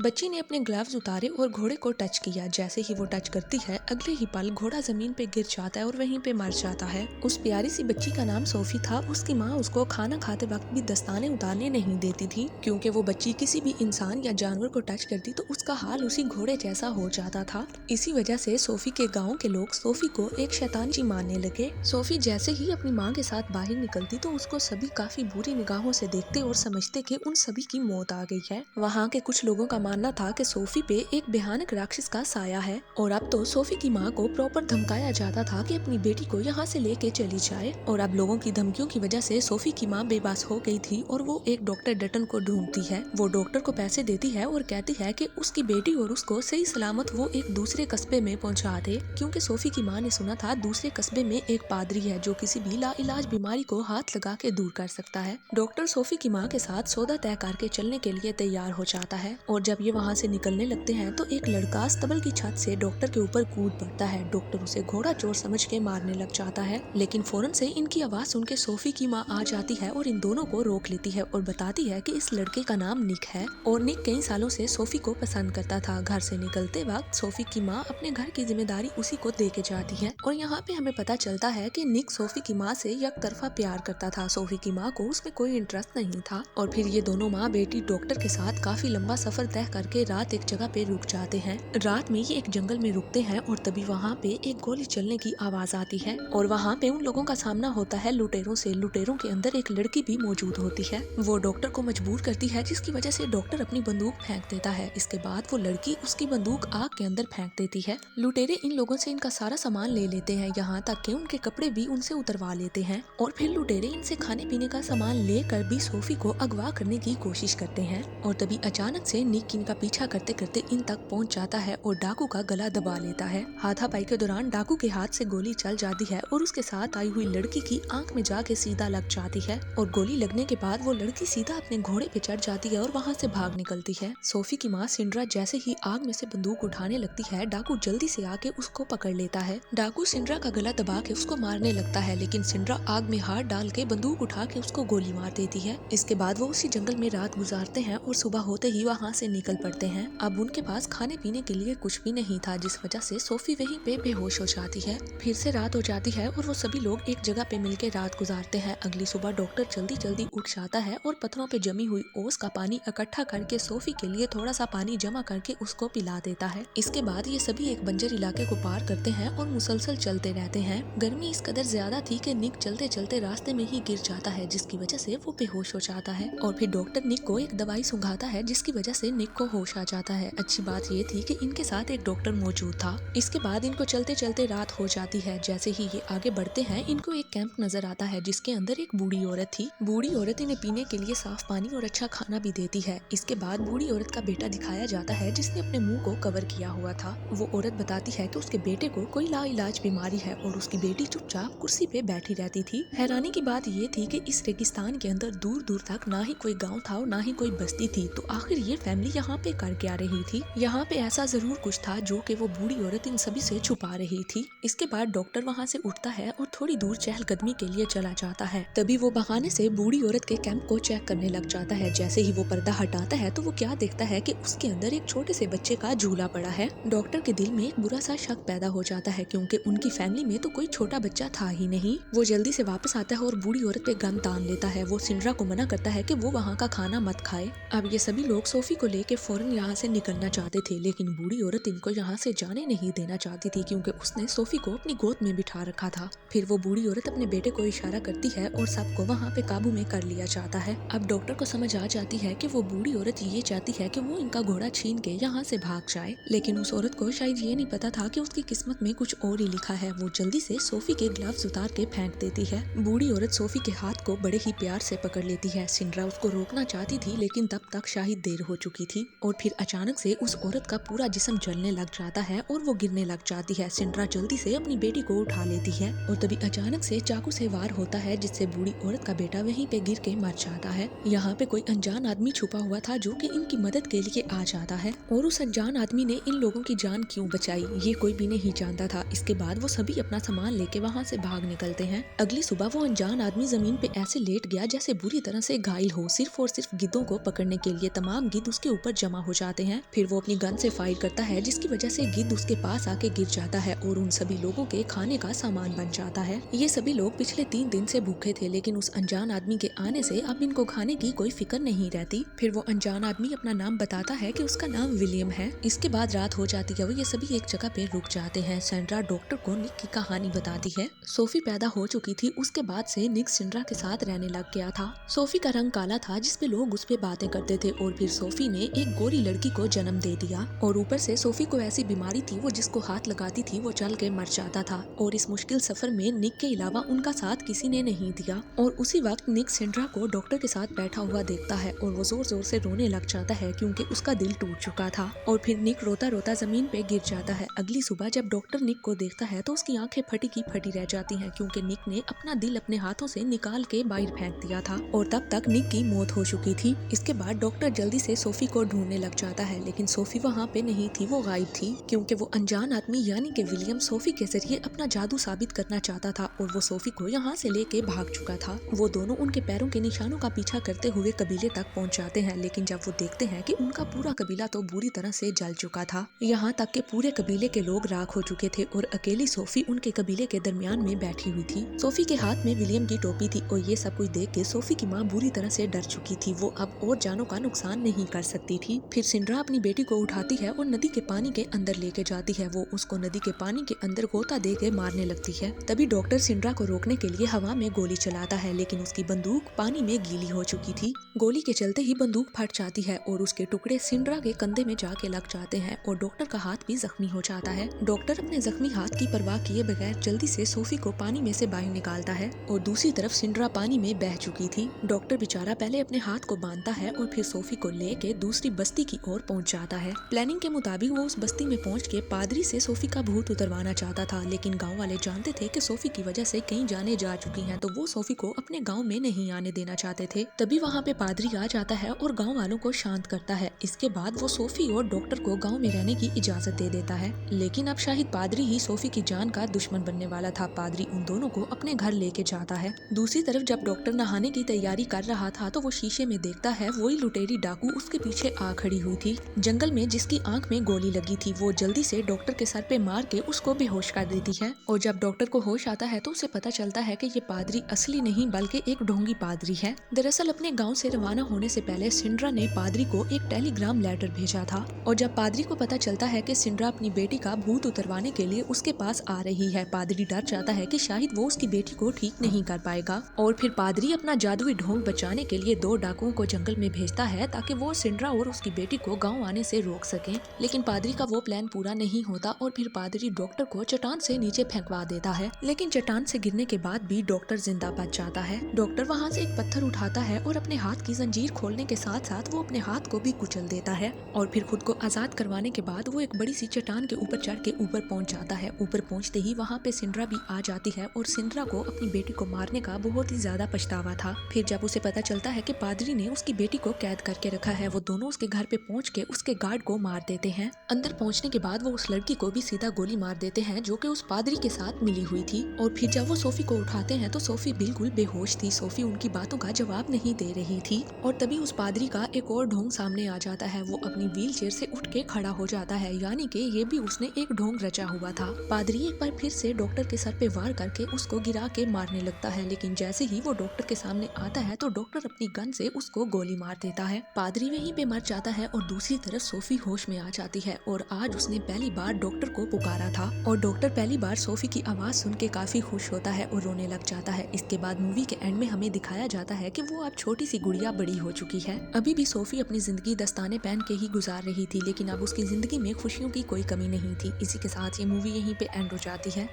बच्ची ने अपने ग्लव्स उतारे और घोड़े को टच किया। जैसे ही वो टच करती है, अगले ही पल घोड़ा जमीन पे गिर जाता है और वहीं पे मर जाता है। उस प्यारी सी बच्ची का नाम सोफी था। उसकी माँ उसको खाना खाते वक्त भी दस्ताने उतारने नहीं देती थी, क्योंकि वो बच्ची किसी भी इंसान या जानवर को टच करती तो उसका हाल उसी घोड़े जैसा हो जाता था। इसी वजह से सोफी के गाँव के लोग सोफी को एक शैतान सी मानने लगे। सोफी जैसे ही अपनी माँ के साथ बाहर निकलती तो उसको सभी काफी बुरी निगाहों से देखते और समझते कि उन सभी की मौत आ गई है। वहाँ के कुछ लोगों का मानना था कि सोफी पे एक भयानक राक्षस का साया है और अब तो सोफी की माँ को प्रॉपर धमकाया जाता था कि अपनी बेटी को यहाँ से लेके चली जाए। और अब लोगों की धमकियों की वजह से सोफी की माँ बेबस हो गई थी और वो एक डॉक्टर डटन को ढूंढती है। वो डॉक्टर को पैसे देती है और कहती है कि उसकी बेटी और उसको सही सलामत वो एक दूसरे कस्बे में पहुँचा दे, क्योंकि सोफी की माँ ने सुना था दूसरे कस्बे में एक पादरी है जो किसी भी लाइलाज बीमारी को हाथ लगा के दूर कर सकता है। डॉक्टर सोफी की माँ के साथ सौदा तय करके चलने के लिए तैयार हो जाता है और जब ये वहाँ से निकलने लगते हैं तो एक लड़का अस्तबल की छत से डॉक्टर के ऊपर कूद पड़ता है। डॉक्टर उसे घोड़ा चोर समझ के मारने लग जाता है, लेकिन फौरन से इनकी आवाज सुन के सोफी की माँ आ जाती है और इन दोनों को रोक लेती है और बताती है कि इस लड़के का नाम निक है और निक कई सालों से सोफी को पसंद करता था। घर से निकलते वक्त सोफी की माँ अपने घर की जिम्मेदारी उसी को दे के जाती है और यहाँ पे हमें पता चलता है कि निक सोफी की माँ से एक तरफा प्यार करता था। सोफी की माँ को उसमें कोई इंटरेस्ट नहीं था और फिर ये दोनों माँ बेटी डॉक्टर के साथ काफी लंबा सफर तय करके रात एक जगह पे रुक जाते हैं। रात में ये एक जंगल में रुकते हैं और तभी वहाँ पे एक गोली चलने की आवाज आती है और वहाँ पे उन लोगों का सामना होता है लुटेरों से। लुटेरों के अंदर एक लड़की भी मौजूद होती है। वो डॉक्टर को मजबूर करती है, जिसकी वजह से डॉक्टर अपनी बंदूक फेंक देता है। इसके बाद वो लड़की उसकी बंदूक आग के अंदर फेंक देती है। लुटेरे इन लोगों से इनका सारा सामान ले लेते हैं, यहाँ तक कि उनके कपड़े भी उनसे उतरवा लेते हैं और फिर लुटेरे इनसे खाने पीने का सामान लेकर भी सोफी को अगवा करने की कोशिश करते हैं। और तभी अचानक से निक इनका पीछा करते करते इन तक पहुंच जाता है और डाकू का गला दबा लेता है। हाथापाई के दौरान डाकू के हाथ से गोली चल जाती है और उसके साथ आई हुई लड़की की आंख में जाके सीधा लग जाती है और गोली लगने के बाद वो लड़की सीधा अपने घोड़े पे चढ़ जाती है और वहाँ से भाग निकलती है। सोफी की माँ सिंड्रा जैसे ही आग में से बंदूक उठाने लगती है, डाकू जल्दी से आके उसको पकड़ लेता है। डाकू सिंड्रा का गला दबा के उसको मारने लगता है, लेकिन सिंड्रा आग में हाथ डाल के बंदूक उठा के उसको गोली मार देती है। इसके बाद वो उसी जंगल में रात गुजारते हैं और सुबह होते ही वहाँ से निकल पड़ते हैं। अब उनके पास खाने पीने के लिए कुछ भी नहीं था, जिस वजह से सोफी वहीं पे बेहोश हो जाती है। फिर से रात हो जाती है और वो सभी लोग एक जगह पे मिलके रात गुजारते हैं। अगली सुबह डॉक्टर जल्दी जल्दी उठ जाता है और पत्थरों पे जमी हुई ओस का पानी इकट्ठा करके सोफी के लिए थोड़ा सा पानी जमा करके उसको पिला देता है। इसके बाद ये सभी एक बंजर इलाके को पार करते हैं और मुसलसल चलते रहते हैं। गर्मी इस कदर ज्यादा थी कि निक चलते चलते रास्ते में ही गिर जाता है, जिसकी वजह से वो बेहोश हो जाता है और फिर डॉक्टर निक को एक दवाई सुंघाता है, जिसकी वजह से निक को होश आ जाता है। अच्छी बात ये थी कि इनके साथ एक डॉक्टर मौजूद था। इसके बाद इनको चलते चलते रात हो जाती है। जैसे ही ये आगे बढ़ते हैं, इनको एक कैंप नजर आता है जिसके अंदर एक बूढ़ी औरत थी। बूढ़ी औरत इन्हें पीने के लिए साफ पानी और अच्छा खाना भी देती है। इसके बाद बूढ़ी औरत का बेटा दिखाया जाता है, जिसने अपने मुंह को कवर किया हुआ था। वो औरत बताती है कि उसके बेटे को कोई लाइलाज बीमारी है और उसकी बेटी चुपचाप कुर्सी पे बैठी रहती थी। हैरानी की बात ये थी कि इस रेगिस्तान के अंदर दूर दूर तक ना ही कोई गाँव था और ना ही कोई बस्ती थी, तो आखिर ये फैमिली यहाँ पे कर क्या रही थी। यहाँ पे ऐसा जरूर कुछ था जो कि वो बूढ़ी औरत इन सभी से छुपा रही थी। इसके बाद डॉक्टर वहाँ से उठता है और थोड़ी दूर चहलकदमी के लिए चला जाता है। तभी वो बहाने से बूढ़ी औरत के कैंप को चेक करने लग जाता है। जैसे ही वो पर्दा हटाता है तो वो क्या देखता है कि उसके अंदर एक छोटे से बच्चे का झूला पड़ा है। डॉक्टर के दिल में एक बुरा सा शक पैदा हो जाता है, क्योंकि उनकी फैमिली में तो कोई छोटा बच्चा था ही नहीं। वो जल्दी से वापस आता है और बूढ़ी औरत पे गन तान लेता है। वो सिंड्रा को मना करता है कि वो वहाँ का खाना मत खाए। अब ये सभी लोग सोफी को लेके फौरन यहाँ से निकलना चाहते थे, लेकिन बूढ़ी औरत इनको यहाँ से जाने नहीं देना चाहती थी, क्योंकि उसने सोफी को अपनी गोद में बिठा रखा था। फिर वो बूढ़ी औरत अपने बेटे को इशारा करती है और सबको वहाँ पे काबू में कर लिया जाता है। अब डॉक्टर को समझ आ जाती है कि वो बूढ़ी औरत ये चाहती है कि वो इनका घोड़ा छीन के यहाँ से भाग जाए, लेकिन उस औरत को शायद ये नहीं पता था कि उसकी किस्मत में कुछ और ही लिखा है। वो जल्दी से सोफी के ग्लव्स उतार के फेंक देती है। बूढ़ी औरत सोफी के हाथ को बड़े ही प्यार से पकड़ लेती है। सिंड्रा उसको रोकना चाहती थी, लेकिन तब तक शायद देर हो चुकी थी और फिर अचानक से उस औरत का पूरा जिस्म जलने लग जाता है और वो गिरने लग जाती है। सिंड्रा जल्दी से अपनी बेटी को उठा लेती है और तभी अचानक से चाकू से वार होता है, जिससे बूढ़ी औरत का बेटा वहीं पे गिर के मर जाता है। यहाँ पे कोई अनजान आदमी छुपा हुआ था जो कि इनकी मदद के लिए आ जाता है और उस अनजान आदमी ने इन लोगों की जान क्यों बचाई ये कोई भी नहीं जानता था। इसके बाद वो सभी अपना सामान लेके वहाँ से भाग निकलते हैं। अगली सुबह वो अनजान आदमी जमीन पे ऐसे लेट गया जैसे बुरी तरह से घायल हो, सिर्फ और सिर्फ गिद्धों को पकड़ने के लिए। तमाम गिद्ध उसके ऊपर पर जमा हो जाते हैं। फिर वो अपनी गन से फायर करता है जिसकी वजह से गिद्ध उसके पास आके गिर जाता है और उन सभी लोगों के खाने का सामान बन जाता है। ये सभी लोग पिछले 3 दिन से भूखे थे, लेकिन उस अनजान आदमी के आने से अब इनको खाने की कोई फिक्र नहीं रहती। फिर वो अनजान आदमी अपना नाम बताता है कि उसका नाम विलियम है। इसके बाद रात हो जाती है। वो ये सभी एक जगह पे रुक जाते हैं। सेंड्रा डॉक्टर को निक की कहानी बताती है। सोफी पैदा हो चुकी थी, उसके बाद से निक सेंड्रा के साथ रहने लग गया था। सोफी का रंग काला था जिसपे लोग उस पे बातें करते थे और फिर सोफी ने एक गोरी लड़की को जन्म दे दिया और ऊपर से सोफी को ऐसी बीमारी थी वो जिसको हाथ लगाती थी वो चल के मर जाता था। और इस मुश्किल सफर में निक के अलावा उनका साथ किसी ने नहीं दिया। और उसी वक्त निक सेंड्रा को डॉक्टर के साथ बैठा हुआ देखता है और वो जोर जोर से रोने लग जाता है क्योंकि उसका दिल टूट चुका था। और फिर निक रोता रोता जमीन पे गिर जाता है। अगली सुबह जब डॉक्टर निक को देखता है तो उसकी आंखें फटी की फटी रह जाती हैं क्योंकि निक ने अपना दिल अपने हाथों से निकाल के बाहर फेंक दिया था और तब तक निक की मौत हो चुकी थी। इसके बाद डॉक्टर जल्दी से सोफी को ढूंढने लग जाता है, लेकिन सोफी वहाँ पे नहीं थी, वो गायब थी क्योंकि वो अनजान आदमी यानी कि विलियम सोफी के जरिए अपना जादू साबित करना चाहता था और वो सोफी को यहाँ से लेके भाग चुका था। वो दोनों उनके पैरों के निशानों का पीछा करते हुए कबीले तक पहुँच जाते हैं, लेकिन जब वो देखते हैं कि उनका पूरा कबीला तो बुरी तरह से जल चुका था, यहाँ तक के पूरे कबीले के लोग राख हो चुके थे और अकेली सोफी उनके कबीले के दरमियान में बैठी हुई थी। सोफी के हाथ में विलियम की टोपी थी और ये सब कुछ देख के सोफी की माँ बुरी तरह से डर चुकी थी। वो अब और जानों का नुकसान नहीं कर सकती थी। फिर सिंड्रा अपनी बेटी को उठाती है और नदी के पानी के अंदर लेके जाती है। वो उसको नदी के पानी के अंदर गोता दे के मारने लगती है। तभी डॉक्टर सिंड्रा को रोकने के लिए हवा में गोली चलाता है, लेकिन उसकी बंदूक पानी में गीली हो चुकी थी। गोली के चलते ही बंदूक फट जाती है और उसके टुकड़े सिंड्रा के कंधे में जाके लग जाते हैं और डॉक्टर का हाथ भी जख्मी हो जाता है। डॉक्टर अपने जख्मी हाथ की परवाह किए बगैर जल्दी से सोफी को पानी में से बाहर निकालता है और दूसरी तरफ सिंड्रा पानी में बह चुकी थी। डॉक्टर बेचारा पहले अपने हाथ को बांधता है और फिर सोफी को लेके दूसरी बस्ती की ओर पहुंच जाता है। प्लानिंग के मुताबिक वो उस बस्ती में पहुंच के पादरी से सोफी का भूत उतरवाना चाहता था, लेकिन गांव वाले जानते थे कि सोफी की वजह से कई जाने जा चुकी हैं, तो वो सोफी को अपने गांव में नहीं आने देना चाहते थे। तभी वहां पे पादरी आ जाता है और गांव वालों को शांत करता है। इसके बाद वो सोफी और डॉक्टर को गांव में रहने की इजाजत दे देता है, लेकिन अब शाहिद पादरी ही सोफी की जान का दुश्मन बनने वाला था। पादरी उन दोनों को अपने घर लेके जाता है। दूसरी तरफ जब डॉक्टर नहाने की तैयारी कर रहा था तो वो शीशे में देखता है वही लुटेरी डाकू उसके पीछे आ खड़ी हुई थी। जंगल में जिसकी आंख में गोली लगी थी वो जल्दी से डॉक्टर के सर पे मार के उसको बेहोश कर देती है और जब डॉक्टर को होश आता है तो उसे पता चलता है कि ये पादरी असली नहीं बल्कि एक ढोंगी पादरी है। दरअसल अपने गांव से रवाना होने से पहले सिंड्रा ने पादरी को एक टेलीग्राम लेटर भेजा था और जब पादरी को पता चलता है कि सिंड्रा अपनी बेटी का भूत उतरवाने के लिए उसके पास आ रही है, पादरी डर जाता है कि शायद वो उसकी बेटी को ठीक नहीं कर पाएगा और फिर पादरी अपना जादुई ढोंग बचाने के लिए 2 डाकुओं को जंगल में भेजता है ताकि वो सिंड्रा और उसकी बेटी को गांव आने से रोक सकें। लेकिन पादरी का वो प्लान पूरा नहीं होता और फिर पादरी डॉक्टर को चट्टान से नीचे फेंकवा देता है, लेकिन चट्टान से गिरने के बाद भी डॉक्टर जिंदा बच जाता है। डॉक्टर वहाँ से एक पत्थर उठाता है और अपने हाथ की जंजीर खोलने के साथ साथ वो अपने हाथ को भी कुचल देता है और फिर खुद को आजाद करवाने के बाद वो एक बड़ी सी चट्टान के ऊपर चढ़ के ऊपर पहुँच जाता है। ऊपर पहुँचते ही वहाँ पे सिंड्रा भी आ जाती है और सिंड्रा को अपनी बेटी को मारने का बहुत ही ज्यादा पछतावा था। फिर जब उसे पता चलता है कि पादरी ने उसकी बेटी को कैद करके रखा है, वो दोनों उसके घर पे पहुंच के उसके गार्ड को मार देते हैं। अंदर पहुंचने के बाद वो उस लड़की को भी सीधा गोली मार देते हैं जो कि उस पादरी के साथ मिली हुई थी और फिर जब वो सोफी को उठाते हैं तो सोफी बिल्कुल बेहोश थी। सोफी उनकी बातों का जवाब नहीं दे रही थी और तभी उस पादरी का एक और ढोंग सामने आ जाता है। वो अपनी व्हील चेयर से उठ के खड़ा हो जाता है, यानी कि ये भी उसने एक ढोंग रचा हुआ था। पादरी एक बार फिर से डॉक्टर के सर पे वार करके उसको गिरा के मारने लगता है, लेकिन जैसे ही वो डॉक्टर के सामने आता है तो डॉक्टर अपनी गन से उसको गोली मार देता है। पादरी वहीं पे मर जाता है और दूसरी तरफ सोफी होश में आ जाती है और आज उसने पहली बार डॉक्टर को पुकारा था और डॉक्टर पहली बार सोफी की आवाज सुन के काफी खुश होता है और रोने लग जाता है। इसके बाद मूवी के एंड में हमें दिखाया जाता है कि वो अब छोटी सी गुड़िया बड़ी हो चुकी है। अभी भी सोफी अपनी जिंदगी दस्ताने पहन के ही गुजार रही थी, लेकिन अब उसकी जिंदगी में खुशियों की कोई कमी नहीं थी। इसी के साथ ये मूवी यहीं पे एंड हो जाती है।